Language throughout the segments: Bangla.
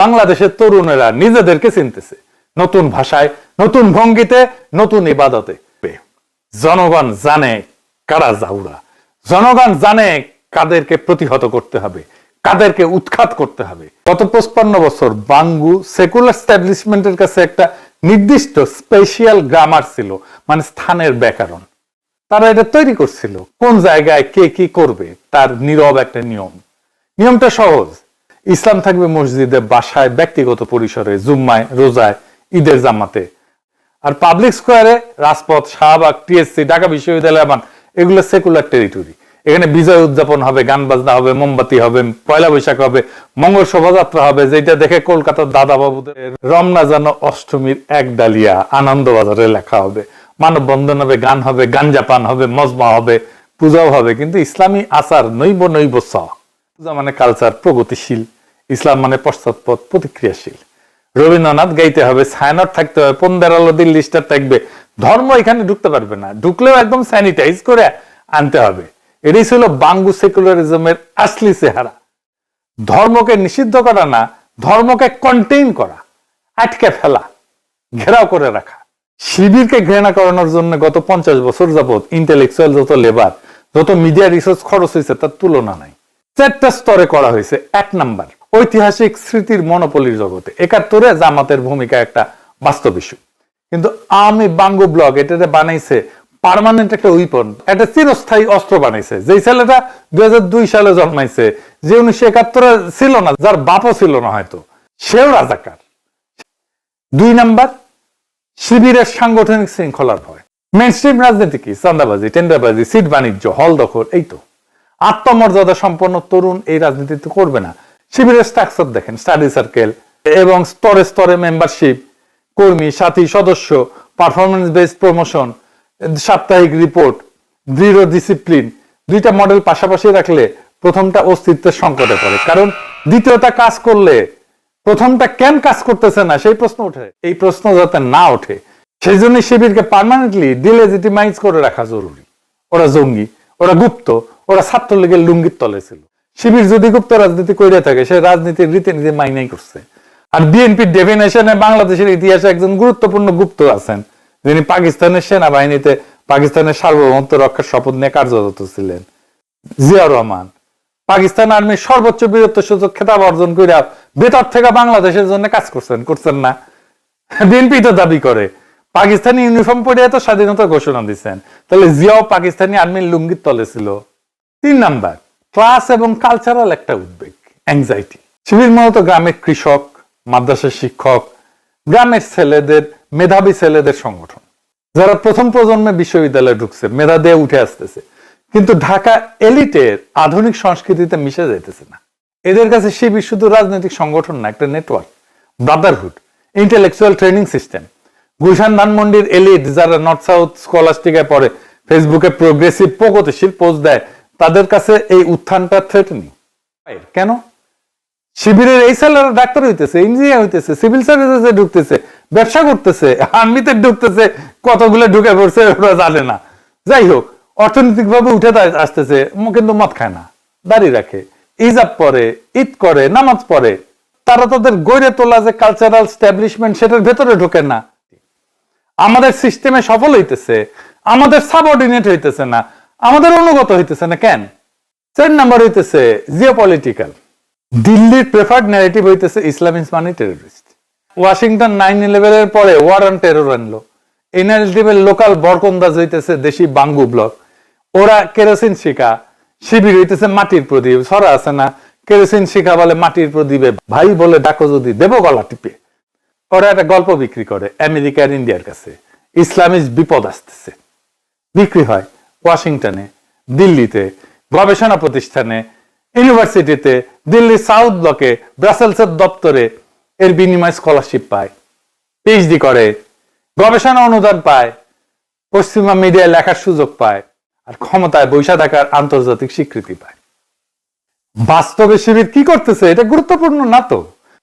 বাংলাদেশের তরুণেরা নিজেদেরকে চিনতেছে নতুন ভাষায়, নতুন ভঙ্গিতে, নতুন ইবাদতে। জনগণ জানে কারা জাউরা, জনগণ জানে কাদেরকে প্রতিহত করতে হবে, কাদেরকে উৎখাত করতে হবে। গত 55 বছর বাঙ্গু সেকুলার এস্টাবলিশমেন্টের কাছে একটা নির্দিষ্ট স্পেশাল গ্রামার ছিল, মানে স্থানের ব্যাকরণ। তারা এটা তৈরি করছিল কোন জায়গায় কে কি করবে, তার নীরব একটা নিয়ম। নিয়মটা সহজ, ইসলাম থাকবে মসজিদে, বাসায়, ব্যক্তিগত পরিসরে, জুম্মায়, রোজায়, ঈদের জামাতে। আর পাবলিক স্কোয়ারে, রাজপথ, শাহবাগ, টিএসসি, ঢাকা বিশ্ববিদ্যালয়, এগুলো সেকুলার টেরিটরি। এখানে বিজয় উদযাপন হবে, গান বাজনা হবে, মোমবাতি হবে, পয়লা বৈশাখ হবে, মঙ্গল শোভাযাত্রা হবে, যেটা দেখে কলকাতার দাদা বাবুদের রমনা যেন অষ্টমীর এক ডালিয়া আনন্দবাজারে লেখা হবে, মানববন্ধন হবে, গান হবে, গাঞ্জা পান হবে, মজমা হবে, পূজাও হবে। কিন্তু ইসলামী আচার নৈব নৈব স। পূজা মানে কালচার, প্রগতিশীল। ইসলাম মানে পশ্চাৎপদ, প্রতিক্রিয়াশীল। রবীন্দ্রনাথ গাইতে হবে, ছায়ানট থাকতে হবে, পন্দেরালো দিল্লি স্টার থাকবে। ধর্ম এখানে ঢুকতে পারবে না, ঢুকলেও একদম স্যানিটাইজ করে আনতে হবে। এটাই ছিল বাঙ্গু সেকুলারিজমের আসলি চেহারা। ধর্মকে নিষিদ্ধ করা না, ধর্মকে কন্টেইন করা, আটকে ফেলা, ঘেরাও করে রাখা। শিবিরকে ঘৃণা করানোর জন্য গত 50 বছর যাবৎ ইন্টেলেকচুয়াল যত লেবার, যত মিডিয়া রিসার্চ খরচ হয়েছে তার তুলনা নাই। 4টা স্তরে করা হয়েছে। 1 নাম্বার, ঐতিহাসিক স্মৃতির মনোপলির জগতে 71-এ জামাতের ভূমিকা একটা বাস্তব ইস্যু। কিন্তু আমি বাঙ্গু ব্লগ এটাতে বানাইছে পার্মানেন্ট একটা উইপন, একটা চিরস্থায়ী অস্ত্র বানাইছে। যেই ছেলেটা 2002 সালে জন্মাইছে, যে 1971-এ ছিল না, যার বাপও ছিল না হয়তো, সেও রাজাকার। 2 নাম্বার, শিবিরের সাংগঠনিক শৃঙ্খলার ভয়। মেইনস্ট্রিম রাজনীতি কি? চাঁদাবাজি, টেন্ডারবাজি, সিট বাণিজ্য, হল দখল, এই তো। আত্মমর্যাদা সম্পন্ন তরুণ এই রাজনীতি তো করবে না। শিবিরের স্ট্রাকচার দেখেন, স্টাডি সার্কেল এবং স্তরে স্তরে মেম্বারশিপ, কর্মী, সাথী, সদস্য, পারফরমেন্স বেসড প্রমোশন, সাপ্তাহিক রিপোর্ট, দৃঢ় ডিসিপ্লিন। 2টা মডেল পাশাপাশি রাখলে প্রথমটা অস্তিত্বের সংকটে পড়ে, কারণ দ্বিতীয়টা কাজ করলে প্রথমটা কেন কাজ করতেছে না সেই প্রশ্ন ওঠে। এই প্রশ্ন যাতে না ওঠে সেই জন্য শিবিরকে পার্মানেন্টলি ডিলেজিটিমাইজ করে রাখা জরুরি। ওরা জঙ্গি, ওরা গুপ্ত, ওরা ছাত্রলীগের লুঙ্গির তলে ছিল। শিবির যদি গুপ্ত রাজনীতি করে থাকে, সে রাজনীতির রীতিনীতি মাইনাই করছে। আর বিএনপির ডেফিনেশনে বাংলাদেশের ইতিহাসে একজন গুরুত্বপূর্ণ গুপ্ত আছেন, যিনি পাকিস্তানের সেনাবাহিনীতে পাকিস্তানের সার্বভৌমত্ব রক্ষার শপথ নিয়ে কার্যরত ছিলেন, জিয়াউর রহমান। পাকিস্তান আর্মির সর্বোচ্চ বীরত্বসূচক খেতাব অর্জন করে ভেতর থেকে বাংলাদেশের জন্য কাজ করছেন না? বিএনপি তো দাবি করে পাকিস্তানি ইউনিফর্ম পরে এত স্বাধীনতা ঘোষণা দিচ্ছেন, তাহলে জিয়াও পাকিস্তানি আর্মির লুঙ্গির তলে ছিল। 3 নাম্বার, ক্লাস এবং কালচারাল একটা উদ্বেগ, অ্যাংজাইটি। শিবির মূলত গ্রামের কৃষক, মাদ্রাসার শিক্ষক, গ্রামের ছেলেদের, মেধাবী ছেলেদের সংগঠন, যারা প্রথম প্রজন্মে বিশ্ববিদ্যালয়ে ঢুকছে, মেধা দিয়ে উঠে আসতেছে, কিন্তু ঢাকা এলিটের আধুনিক সংস্কৃতিতে মিশে যাইতেছে না। এদের কাছে শিবির শুধু রাজনৈতিক সংগঠন না, একটা network, Brotherhood, intellectual training system. Gulshan ধানমন্ডির এলিট যারা নর্থ সাউথ স্কলাস্টিকায় পড়ে, ফেসবুকে প্রোগ্রেসিভ প্রগতিশীল পোস্ট দেয়, তাদের কাছে এই উত্থানটা থ্রেটেনিং। কেন? শিবিরের এই ছেলেরা ডাক্তার হইতেছে, ইঞ্জিনিয়ার হইতেছে, সিভিল সার্ভিসে ঢুকতেছে, ব্যবসা করতেছে, আর্মিতে ঢুকতেছে, কতগুলো ঢুকে পড়ছে ওরা জানে না। যাই হোক, অর্থনৈতিক ভাবে উঠে আসতেছে, কিন্তু মদ খায় না, দাঁড়িয়ে রাখে, ইজাব পরে, ঈদ করে, নামাজ পড়ে। তারা তাদের গড়ে তোলা যে কালচারাল স্ট্যাবলিশমেন্ট, সেটার ভেতরে ঢোকে না। আমাদের সিস্টেমে সফল হইতেছে, আমাদের সাবঅর্ডিনেট হইতেছে না, আমাদের অনুগত হইতেছে না। কেন? 4 নাম্বার হইতেছে জিওপলিটিক্যাল। দিল্লির প্রেফার্ড ন্যারেটিভ হইতেছে ইসলাম ইজ মানি টেররিস্ট। ওয়াশিংটন 9/11 এর পরে ওয়ার অন টেরর আনলো। এই ন্যারেটিভের লোকাল বরকন্দাজ হইতেছে দেশি বাঙ্গু ব্লক। ওরা কেরোসিন শিখা, শিবির হইতেছে মাটির প্রদীপ। ছড়া আছে না, কেরোসিন শিখা বলে মাটির প্রদীপে ভাই বলে ডাকো যদি দেব গলা টিপে। ওরা একটা গল্প বিক্রি করে আমেরিকা আর ইন্ডিয়ার কাছে, ইসলামিজ বিপদ আসতেছে। বিক্রি হয় ওয়াশিংটনে, দিল্লিতে, গবেষণা প্রতিষ্ঠানে, ইউনিভার্সিটিতে, দিল্লি সাউথ ব্লকে, ব্রাসেলসের দপ্তরে। এর বিনিময়ে স্কলারশিপ পায়, পিএইচডি করে, গবেষণা অনুদান পায়, পশ্চিমা মিডিয়ায় লেখার সুযোগ পায়, আর ক্ষমতায় বৈশা থাকার আন্তর্জাতিক স্বীকৃতি পায়। বাস্তবে শিবির কি করতেছে এটা গুরুত্বপূর্ণ না তো।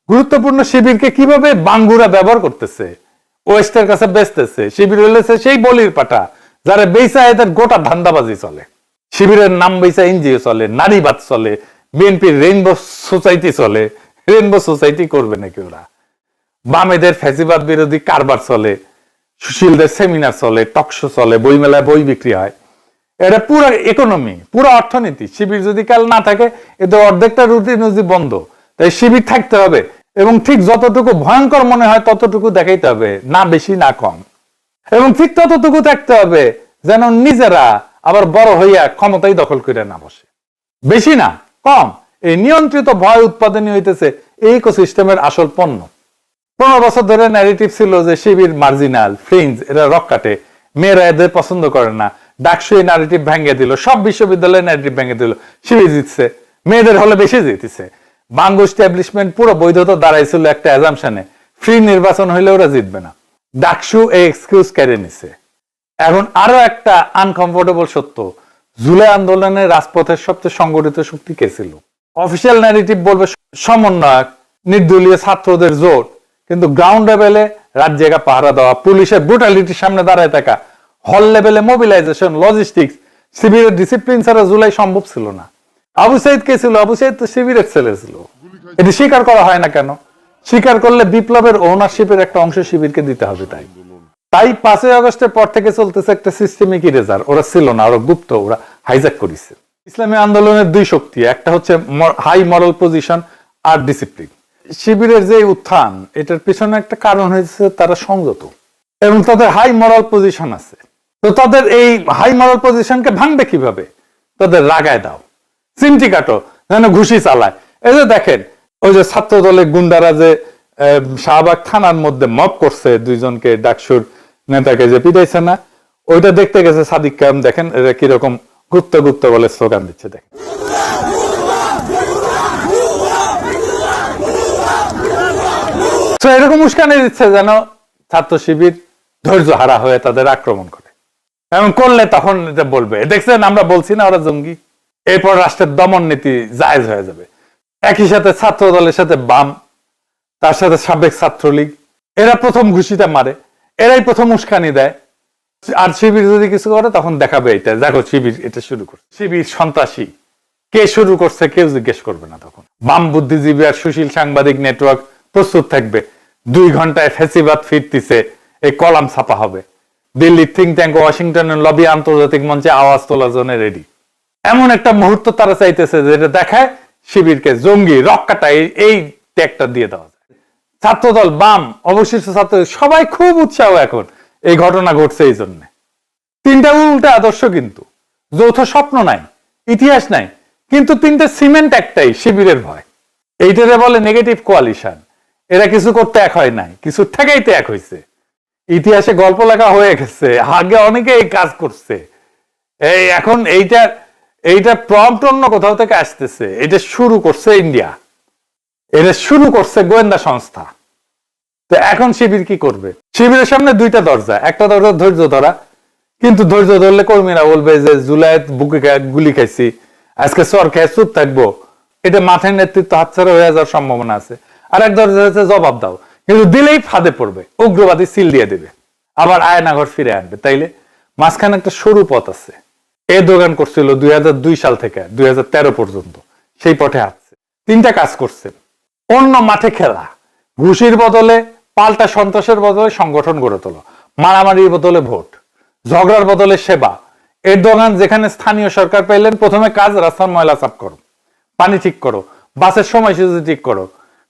গুরুত্বপূর্ণ শিবিরকে কিভাবে বাঙ্গুরা ব্যবহার করতেছে, ওয়েস্টের কাছে বেচতেছে। শিবির হলেছে সেই বলির পাঠা, যারা বেচা এদের গোটা ধান্দাবাজি চলে। শিবিরের নাম বেচা এনজিও চলে, নারীবাদ চলে, বিএনপির রেইনবো সোসাইটি চলে, রেনবো সোসাইটি করবে নাকি ওরা? বামেদের ফ্যাসিবাদ বিরোধী কারবার চলে, সুশীলদের সেমিনার চলে, টকশো চলে, বইমেলায় বই বিক্রি হয়, এটা পুরো ইকোনমি, পুরো অর্থনীতি। শিবির যদি কাল না থাকে, এদের অর্ধেকটা রুটি রুজি বন্ধ। তাই শিবির থাকতে হবে, এবং ঠিক যতটুকু ভয়ঙ্কর মনে হয় ততটুকু দেখাইতে হবে, না বেশি না কম। এবং ঠিক ততটুকু থাকতে হবে যেন নিজেরা আবার বড় হইয়া ক্ষমতাই দখল করে না বসে। বেশি না, কম। এই নিয়ন্ত্রিত ভয় উৎপাদনই হইতেছে এই ইকোসিস্টেমের আসল পণ্য। 15 বছর ধরে ন্যারেটিভ ছিল যে শিবির মার্জিনাল, ফ্রিঞ্জ, এরা রক কাটে, মেয়েরা এদের পছন্দ করে না। ডাকসু এই ন্যারেটিভ ভেঙে দিল, সব বিশ্ববিদ্যালয়ে ন্যারেটিভ ভেঙে দিল, শিবির জিতছে, মেয়েদের হলে বেশি জিতেছে। বাঙ্গু এস্টাবলিশমেন্ট পুরো বৈধতা দাঁড়াইছিল একটা অ্যাজাম্পশনে, ফ্রি নির্বাচন হইলে ওরা জিতবে না। ডাকসু এই এক্সকিউজ কেড়ে নিছে। এখন আরো একটা আনকমফোর্টেবল সত্য, জুলাই আন্দোলনে রাজপথের সবচেয়ে সংগঠিত শক্তি কে ছিল? অফিসিয়াল ন্যারেটিভ বলবে সমন্বয়ক, নির্দলীয় ছাত্রদের জোট, কিন্তু গ্রাউন্ড লেভেলে রাত জায়গা পাহারা দেওয়া, পুলিশের ব্রুটালিটির সামনে দাঁড়ায় থাকা, হল লেভেলে মোবিলাইজেশন, লজিস্টিক্স, শিবিরের ডিসিপ্লিন ছাড়া জুলাই সম্ভব ছিল না। আবু সাইদ কে ছিল? আবু সাইদ তো শিবিরের ছেলে ছিল। এটি স্বীকার করা হয় না কেন? স্বীকার করলে বিপ্লবের ওনারশিপের একটা অংশ শিবিরকে দিতে হবে। তাই 5ই আগস্টের পর থেকে চলতেছে একটা সিস্টেমিক ইরেজার। ওরা ছিল না, ওরা গুপ্ত, ওরা হাইজ্যাক করেছে। ইসলামী আন্দোলনের দুই শক্তি, একটা হচ্ছে হাই মরাল পজিশন আর ডিসিপ্লিন। শিবিরের যে উত্থান, এটার পিছনে একটা কারণ হয়েছে তারা সংযত এবং তাদের হাই মরাল পজিশন আছে। তো তাদের এই হাই মরাল পজিশনকে ভাঙবে কিভাবে? তাদের লাগায় দাও, চিমটি কাটো, যেন ঘুষি চালায়। এই যে দেখেন, ওই যে ছাত্র দলের গুন্ডারা যে শাহবাগ থানার মধ্যে মব করছে, দুইজনকে ডাকসুর নেতাকে যে পিটাইছে না, ওইটা দেখতে গেছে সাদিক কায়েম। দেখেন এরা কিরকম গুপ্ত গুপ্ত বলে স্লোগান দিচ্ছে, দেখেন। এরকম উস্কানি দিচ্ছে যেন ছাত্র শিবির ধৈর্য হারা হয়ে তাদের আক্রমণ করে, এমন করলে তখন এটা বলবে, দেখছেন আমরা বলছি না ওরা জঙ্গি। এরপর রাষ্ট্রের দমন নীতি জায়েজ হয়ে যাবে। একই সাথে ছাত্র দলের সাথে বাম, তার সাথে সাবেক ছাত্রলীগ, এরা প্রথম ঘুষিটা মারে, এরাই প্রথম উস্কানি দেয়। আর শিবির যদি কিছু করে তখন দেখাবে এটা, দেখো শিবির এটা শুরু করছে, শিবির সন্ত্রাসী। কে শুরু করছে কেউ জিজ্ঞেস করবে না তখন। বাম বুদ্ধিজীবী আর সুশীল সাংবাদিক নেটওয়ার্ক প্রস্তুত থাকবে, 2 ঘন্টায় ফ্যাসিবাদ ফিরতিছে এই কলাম ছাপা হবে। দিল্লির থিঙ্ক ট্যাঙ্ক, ওয়াশিংটনের লবি আন্তর্জাতিক মঞ্চে আওয়াজ তোলার জন্য রেডি। এমন একটা মুহূর্ত তারা চাইতেছে যেটা দেখায় শিবিরকে জঙ্গি, রক্কাটা, এই ট্যাগটা দিয়ে দেওয়া যায়। ছাত্রদল, বাম, অবশিষ্ট ছাত্র সবাই খুব উৎসাহ এখন এই ঘটনা ঘটছে এই জন্য। 3টা উল্টা আদর্শ, কিন্তু যৌথ স্বপ্ন নাই, ইতিহাস নাই, কিন্তু 3টে সিমেন্ট একটাই, শিবিরের ভয়। এইটারে বলে নেগেটিভ কোয়ালিশন। এরা কিছু করতে এক হয় নাই, কিছু ঠেকাইতে এক হয়েছে। ইতিহাসে গল্প লেখা হয়ে গেছে, আগে অনেকে এই কাজ করছে। এই এখন এইটা প্রম্পট অন্য কোথাও থেকে আসতেছে। এটা শুরু করছে ইন্ডিয়া, এটা শুরু করছে গোয়েন্দা সংস্থা। তো এখন শিবির কি করবে? শিবিরের সামনে 2টা দরজা। একটা দরজা ধৈর্য ধরা, কিন্তু ধৈর্য ধরলে কর্মীরা বলবে যে জুলাইত বুকে গুলি খাইছি, আজকে সর খেয়ে চুপ থাকবো, এটা মাঠের নেতৃত্ব হাতছাড়া হয়ে যাওয়ার সম্ভাবনা আছে। আর এক দরজা হচ্ছে জবাব দাও, কিন্তু দিলেই ফাঁদে পড়বে, উগ্রবাদী সিল দিয়ে দেবে, আবার আয়নাঘর ফিরে আনবে। তাইলে মাঝখানে একটা সরু পথ আছে। এ দোকান করছিল 2002 সাল থেকে 2013 পর্যন্ত, সেই পথে আসছে। 3টা কাজ করছে। অন্য মাঠে খেলা, ঘুষির বদলে, পাল্টা সন্ত্রাসের বদলে সংগঠন গড়ে তোলো, মারামারির বদলে ভোট, ঝগড়ার বদলে সেবা। এর দোকান যেখানে স্থানীয় সরকার পাইলেন, প্রথমে কাজ রাস্তার ময়লা সাফ করো, পানি ঠিক করো, বাসের সময়সূচি ঠিক করো।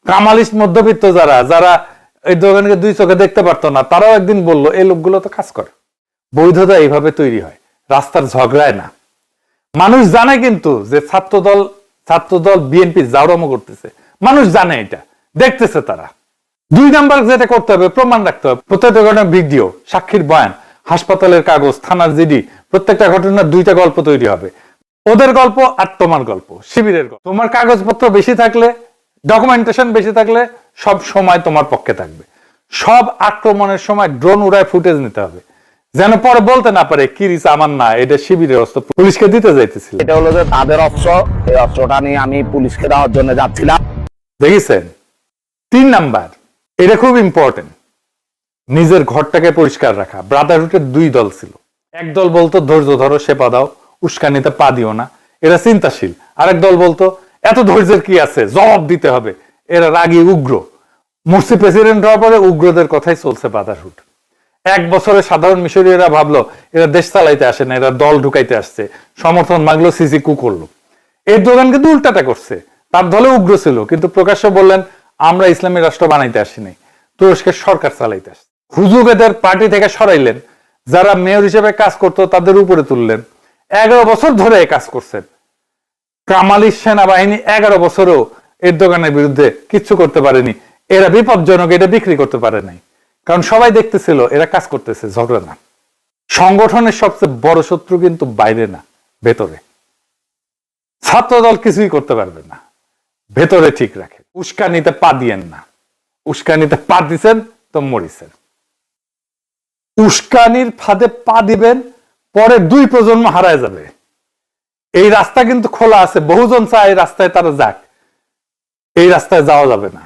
কামালিস্ট মধ্যবিত্ত যারা এই দোকানকে 2 চোখে দেখতে পারতো না, তারাও একদিন বললো এই লোকগুলো তো কাজ করে। বৈধতা এইভাবে তৈরি হয়, রাস্তার ঝগড়ায় না। মানুষ জানে কিন্তু যে ছাত্রদল বিএনপি জাউরামো করতেছে, মানুষ জানে, এটা দেখতেছে তারা। 2 নাম্বার যেটা করতে হবে, প্রমাণ রাখতে হবে। প্রত্যেকটা ঘটনার ভিডিও, সাক্ষীর বয়ান, হাসপাতালের কাগজ, থানার জিডি, প্রত্যেকটা ঘটনার 2টা গল্প তৈরি হবে। ওদের গল্প আর তোমার গল্প, শিবিরের গল্প। তোমার কাগজপত্র বেশি থাকলে, ডকুমেন্টেশন বেশি থাকলে সব সময় তোমার পক্ষে থাকবে। সব আক্রমণের সময় ড্রোন উড়ায় ফুটেজ নিতে হবে, যেন পরে বলতে না পারে কিরিস আমার না, এটা শিবিরের অস্ত্র, পুলিশকে দিতে যাইতেছিল। এটা হলো যে তাদের অস্ত্র, এই অস্ত্রটা নিয়ে আমি পুলিশকে দেওয়ার জন্য যাচ্ছিলাম। দেখেছেন? 3 নাম্বার, এটা খুব ইম্পর্টেন্ট, নিজের ঘরটাকে পরিষ্কার রাখা। ব্রাদারহুডের 2 দল ছিল। এক দল বলতো ধৈর্য ধরো, সেবা দাও, উস্কানিতে পা দিও না, এরা চিন্তাশীল। আরেক দল বলতো এত ধৈর্যের কি আছে, জবাব দিতে হবে, এরা রাগী উগ্র। মুরসি প্রেসিডেন্ট হওয়ার পরে উগ্রদের কথাই চলছে বাধারুট। 1 বছরে সাধারণ মিশরীয়রা ভাবলো এরা দেশ চালাইতে আসে না, এরা দল ঢুকাইতে আসছে, সমর্থন মাগলো, সিসি কু করলো। এরদোগান কিন্তু উল্টাটা করছে, তার দলে উগ্র ছিল কিন্তু প্রকাশ্যে বললেন আমরা ইসলামী রাষ্ট্র বানাইতে আসিনি, তুরস্কের সরকার চালাইতে আসছে। হুজুগেদের পার্টি থেকে সরাইলেন, যারা মেয়র হিসেবে কাজ করতো তাদের উপরে তুললেন। 11 বছর ধরে এই কাজ করছেন। কামালি সেনাবাহিনী 11 বছরও এরদোগানের বিরুদ্ধে কিচ্ছু করতে পারেনি। এরা বিপজ্জনক, এটা বিক্রি করতে পারে নাই, কারণ সবাই দেখতেছিল এরা কাজ করতেছে, ঝগড়া না। সংগঠনের সবচেয়ে বড় শত্রু কিন্তু বাইরে না, ভেতরে। ছাত্রদল কিছুই করতে পারবে না, ভেতরে ঠিক রাখে। উস্কানিতে পা দিয়েন না, উস্কানিতে পা দিছেন তো মরিছেন। উস্কানির ফাঁদে পা দিবেন, পরে 2 প্রজন্ম হারায় যাবে। এই রাস্তা কিন্তু খোলা আছে, বহুজন চায় এই রাস্তায় তারা যাক, এই রাস্তায় যাওয়া যাবে না।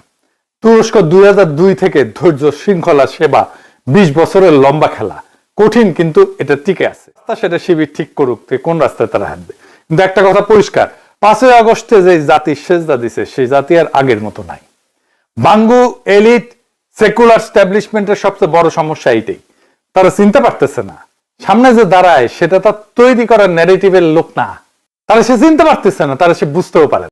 তুরস্ক 2002 থেকে ধৈর্য, শৃঙ্খলা, সেবা, 20 বছরের লম্বা খেলা, কঠিন কিন্তু এটা টিকে আছে। সেটা শিবির ঠিক করুক কোন রাস্তায় তারা হাঁটবে। কিন্তু একটা কথা পরিষ্কার, 5ই আগস্টে যে জাতি সেজদা দিছে সেই জাতি আর আগের মতো নাই। বাঙ্গু এলিট সেকুলার স্ট্যাবলিশমেন্টের সবচেয়ে বড় সমস্যা এইটাই, তারা চিনতে পারতেছে না সামনে যে দাঁড়ায় সেটা তার তৈরি করার ন্যারেটিভের লোক না, তারা সে চিনতে পারতেছে না, তারা সে বুঝতেও পারে না।